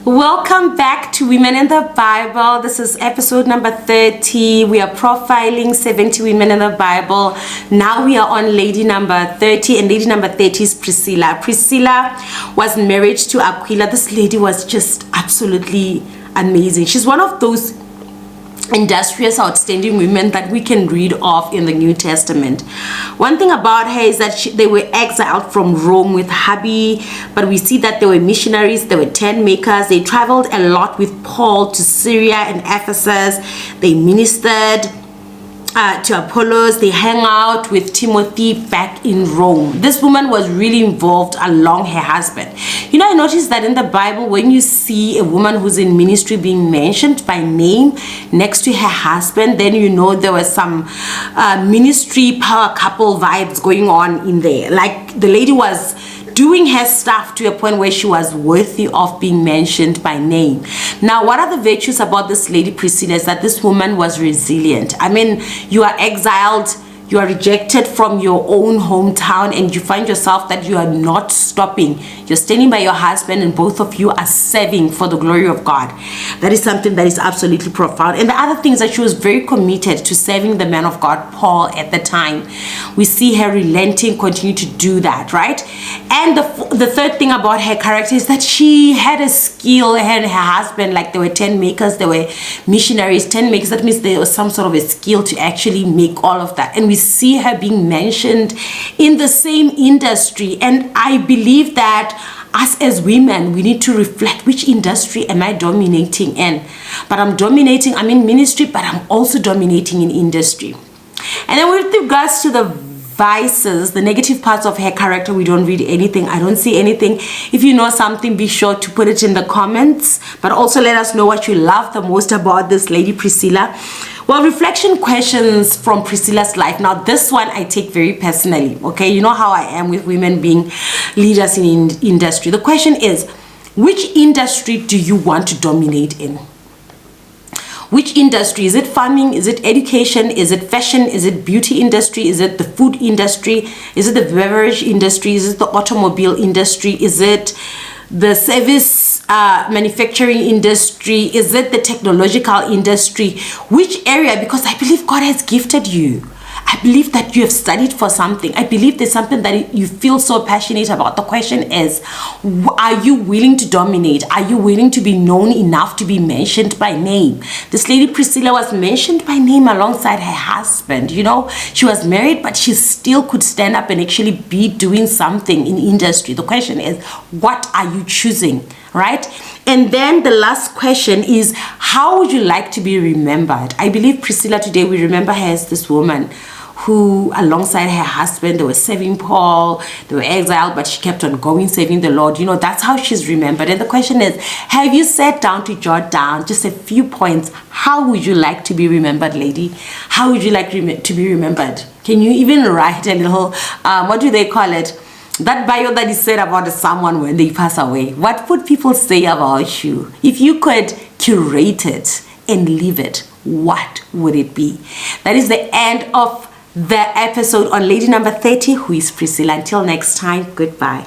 Welcome back to Women in the Bible. This is episode number 30. We are profiling 70 women in the Bible. Now we are on lady number 30, and lady number 30 is Priscilla. Priscilla was married to Aquila. This lady was just absolutely amazing. She's one of those industrious, outstanding women that we can read of in the New Testament. One thing about her is that they were exiled from Rome with hubby, but we see that they were missionaries, they were tent makers. They traveled a lot with Paul to Syria and Ephesus. They ministered to Apollos. They hang out with Timothy back in Rome. This woman was really involved along her husband. You know, I noticed that in the Bible, when you see a woman who's in ministry being mentioned by name next to her husband, then you know there was some ministry power couple vibes going on in there. Like the lady was doing her stuff to a point where she was worthy of being mentioned by name. Now, what are the virtues about this lady Priscilla is that this woman was resilient. I mean, you are exiled, you are rejected from your own hometown, and you find yourself that you are not stopping. You're standing by your husband, and both of you are serving for the glory of God. That is something that is absolutely profound. And the other thing is that she was very committed to serving the man of God, Paul, at the time. We see her relenting, continue to do that, right? And the third thing about her character is that she had a skill. Her and her husband, like they were tent makers, they were missionaries. Tent makers, that means there was some sort of a skill to actually make all of that. And we see her being mentioned in the same industry. And I believe that us as women, we need to reflect, which industry am I dominating in? But I'm in ministry, but I'm also dominating in industry. And then with regards to the vices, the negative parts of her character, we don't read anything. I don't see anything. If you know something, be sure to put it in the comments, but also let us know what you love the most about this lady Priscilla. Well, reflection questions from Priscilla's life. Now, this one I take very personally, okay? You know how I am with women being leaders in industry. The question is, which industry do you want to dominate in? Which industry? Is it farming? Is it education? Is it fashion? Is it beauty industry? Is it the food industry? Is it the beverage industry? Is it the automobile industry? Is it the service manufacturing industry? Is it the technological industry? Which area? Because I believe God has gifted you. I believe that you have studied for something. I believe there's something that you feel so passionate about. The question is, are you willing to dominate? Are you willing to be known enough to be mentioned by name? This lady Priscilla was mentioned by name alongside her husband. You know, she was married, but she still could stand up and actually be doing something in industry. The question is, what are you choosing, right? And then the last question is, how would you like to be remembered? I believe Priscilla today, we remember her as this woman who, alongside her husband, they were serving Paul, they were exiled, but she kept on going, serving the Lord. You know, that's how she's remembered. And the question is, have you sat down to jot down just a few points? How would you like to be remembered, lady? How would you like to be remembered? Can you even write a little, what do they call it? That bio that is said about someone when they pass away. What would people say about you? If you could curate it and leave it, what would it be? That is the end of the episode on lady number 30, who is Priscilla. Until next time, goodbye.